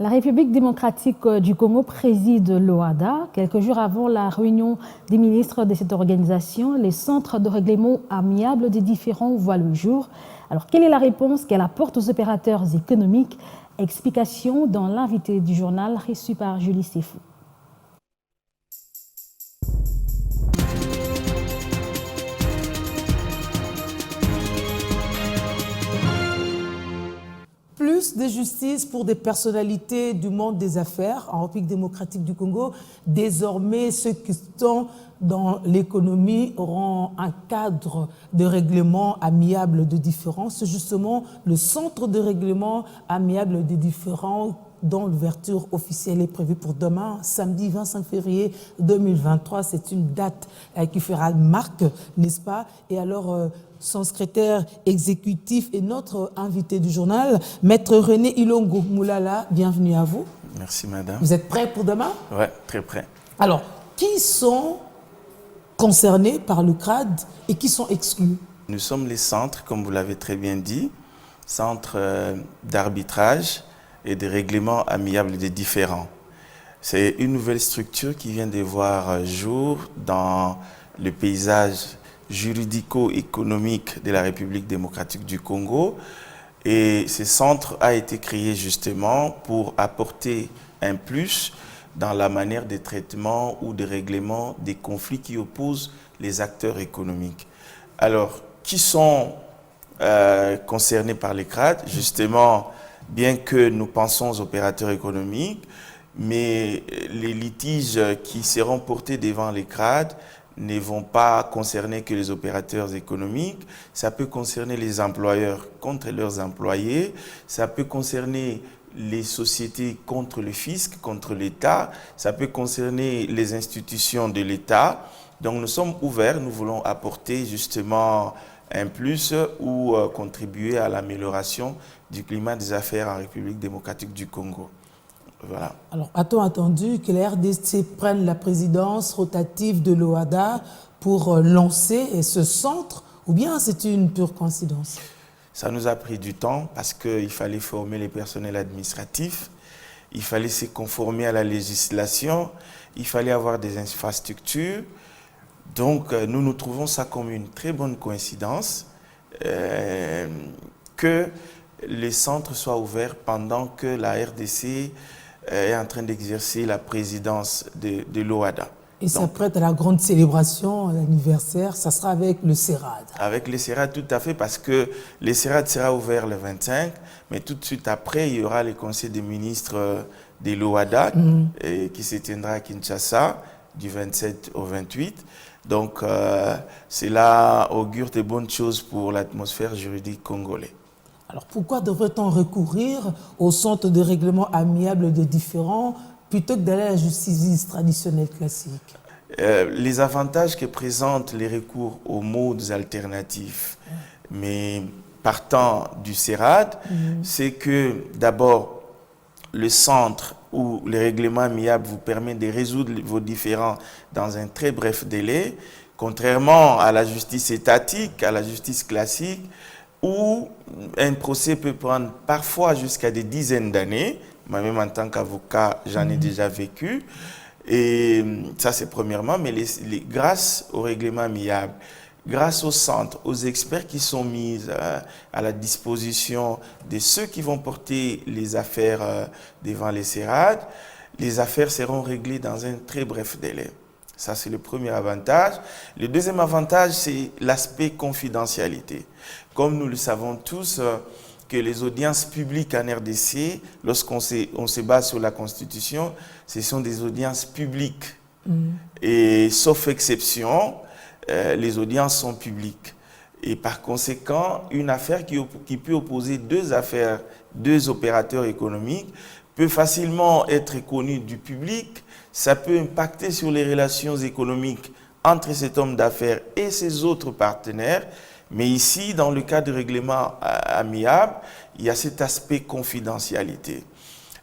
La République démocratique du Congo préside l'OADA. Quelques jours avant la réunion des ministres de cette organisation, les centres de règlement amiable des différends voient le jour. Alors, quelle est la réponse qu'elle apporte aux opérateurs économiques? Explication dans l'invité du journal reçu par Julie Sefou. Plus de justice pour des personnalités du monde des affaires en République démocratique du Congo. Désormais, ceux qui sont dans l'économie auront un cadre de règlement amiable de différends. C'est justement le centre de règlement amiable des différends dont l'ouverture officielle est prévue pour demain, samedi 25 février 2023. C'est une date qui fera marque, n'est-ce pas? Et alors, son secrétaire exécutif et notre invité du journal, Maître René Ilongo Moulala, bienvenue à vous. Merci madame. Vous êtes prêt pour demain? Oui, très prêt. Alors, qui sont concernés par le CRAD et qui sont exclus? Nous sommes les centres, comme vous l'avez très bien dit, centres d'arbitrage et de règlement amiable des différends. C'est une nouvelle structure qui vient de voir jour dans le paysage juridico-économique de la République démocratique du Congo. Et ce centre a été créé justement pour apporter un plus dans la manière de traitement ou de règlement des conflits qui opposent les acteurs économiques. Alors, qui sont concernés par les CRAD? Justement, bien que nous pensons aux opérateurs économiques, mais les litiges qui seront portés devant les CRAD ne vont pas concerner que les opérateurs économiques, ça peut concerner les employeurs contre leurs employés, ça peut concerner les sociétés contre le fisc, contre l'État, ça peut concerner les institutions de l'État. Donc nous sommes ouverts, nous voulons apporter justement un plus ou contribuer à l'amélioration du climat des affaires en République démocratique du Congo. Voilà. Alors, a-t-on attendu que la RDC prenne la présidence rotative de l'OADA pour lancer ce centre, ou bien c'est une pure coïncidence? Ça nous a pris du temps parce qu'il fallait former les personnels administratifs, il fallait se conformer à la législation, il fallait avoir des infrastructures. Donc, nous trouvons ça comme une très bonne coïncidence que les centres soient ouverts pendant que la RDC est en train d'exercer la présidence de l'OADA. Et s'apprête à la grande célébration, à l'anniversaire, ça sera avec le CERAD. Avec le CERAD, tout à fait, parce que le CERAD sera ouvert le 25, mais tout de suite après, il y aura le conseil des ministres de l'OADA qui se tiendra à Kinshasa du 27 au 28. Donc, cela augure de bonnes choses pour l'atmosphère juridique congolaise. Alors pourquoi devrait-on recourir au centre de règlement amiable des différends plutôt que d'aller à la justice traditionnelle classique? Les avantages que présentent les recours aux modes alternatifs, mais partant du CERAD, c'est que d'abord, le centre où le règlement amiable vous permet de résoudre vos différends dans un très bref délai, contrairement à la justice étatique, à la justice classique, où un procès peut prendre parfois jusqu'à des dizaines d'années. Moi-même, en tant qu'avocat, j'en ai déjà vécu. Et ça, c'est premièrement. Mais grâce au règlement amiable, grâce au centre, aux experts qui sont mis à la disposition de ceux qui vont porter les affaires devant les CERAD, les affaires seront réglées dans un très bref délai. Ça, c'est le premier avantage. Le deuxième avantage, c'est l'aspect confidentialité. Comme nous le savons tous, que les audiences publiques en RDC, lorsqu'on se base sur la Constitution, ce sont des audiences publiques. Et sauf exception, les audiences sont publiques. Et par conséquent, une affaire qui peut opposer deux opérateurs économiques peut facilement être connue du public. Ça peut impacter sur les relations économiques entre cet homme d'affaires et ses autres partenaires. Mais ici, dans le cas de règlement amiable, il y a cet aspect confidentialité.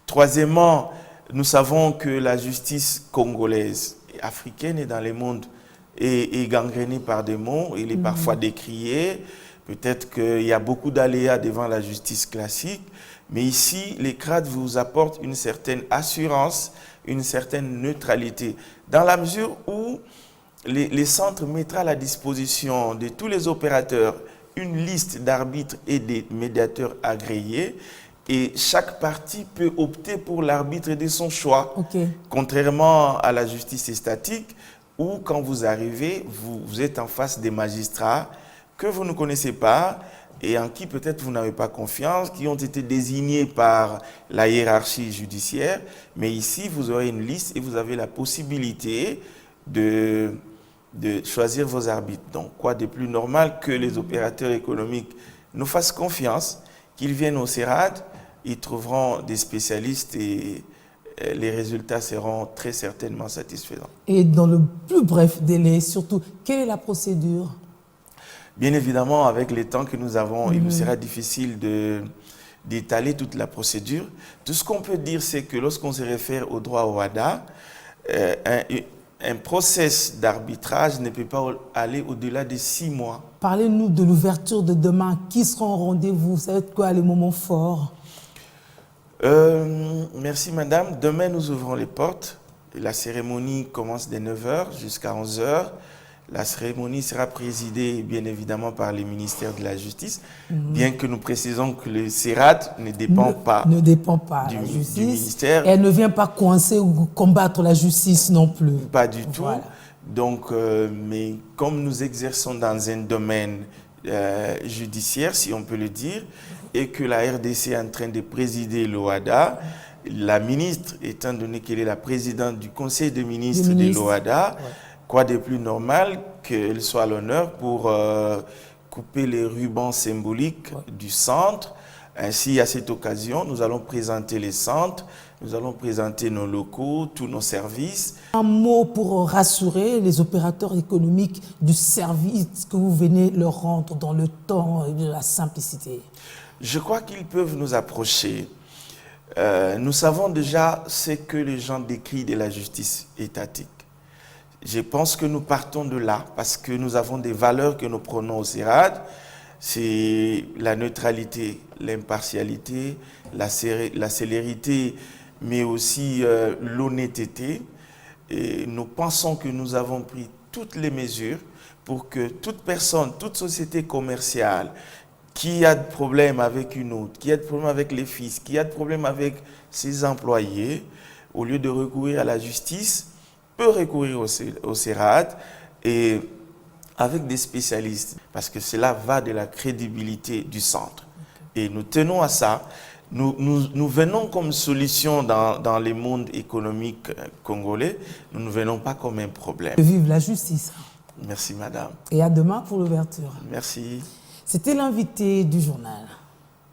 Troisièmement, nous savons que la justice congolaise et africaine et dans le monde est gangrénée par des mots, il est parfois décrié. Peut-être qu'il y a beaucoup d'aléas devant la justice classique, Mais ici, les CRAD vous apportent une certaine assurance, une certaine neutralité, dans la mesure où les centres mettront à la disposition de tous les opérateurs une liste d'arbitres et des médiateurs agréés, et chaque partie peut opter pour l'arbitre de son choix. Contrairement à la justice statique, où quand vous arrivez, vous êtes en face des magistrats que vous ne connaissez pas et en qui peut-être vous n'avez pas confiance, qui ont été désignés par la hiérarchie judiciaire. Mais ici, vous aurez une liste et vous avez la possibilité de choisir vos arbitres. Donc, quoi de plus normal que les opérateurs économiques nous fassent confiance, qu'ils viennent au CERAD, ils trouveront des spécialistes et les résultats seront très certainement satisfaisants. Et dans le plus bref délai, surtout, quelle est la procédure? Bien évidemment, avec les temps que nous avons, il nous sera difficile d'étaler toute la procédure. Tout ce qu'on peut dire, c'est que lorsqu'on se réfère au droit au WADA, un process d'arbitrage ne peut pas aller au-delà de 6 mois. Parlez-nous de l'ouverture de demain. Qui sera au rendez-vous? Ça va être quoi les moments forts? Merci madame. Demain, nous ouvrons les portes. La cérémonie commence dès 9h jusqu'à 11h. La cérémonie sera présidée bien évidemment par les ministères de la Justice, bien que nous précisons que le CERAD ne dépend pas de la justice. Du ministère. Et elle ne vient pas coincer ou combattre la justice non plus. Pas du tout. Donc, mais comme nous exerçons dans un domaine judiciaire, si on peut le dire, et que la RDC est en train de présider l'OADA, la ministre, étant donné qu'elle est la présidente du conseil des ministres de l'OADA, quoi de plus normal qu'elle soit à l'honneur pour couper les rubans symboliques du centre. Ainsi, à cette occasion, nous allons présenter les centres, nous allons présenter nos locaux, tous nos services. Un mot pour rassurer les opérateurs économiques du service que vous venez leur rendre dans le temps et de la simplicité. Je crois qu'ils peuvent nous approcher. Nous savons déjà ce que les gens décrivent de la justice étatique. Je pense que nous partons de là parce que nous avons des valeurs que nous prenons au CERAD. C'est la neutralité, l'impartialité, la célérité, mais aussi l'honnêteté. Et nous pensons que nous avons pris toutes les mesures pour que toute personne, toute société commerciale qui a de problèmes avec une autre, qui a de problèmes avec les fils, qui a de problèmes avec ses employés, au lieu de recourir à la justice, peut recourir au CERAD et avec des spécialistes, parce que cela va de la crédibilité du centre. Et nous tenons à ça. Nous venons comme solution dans le monde économique congolais, nous ne venons pas comme un problème. Vive la justice. Merci madame. Et à demain pour l'ouverture. Merci. C'était l'invité du journal.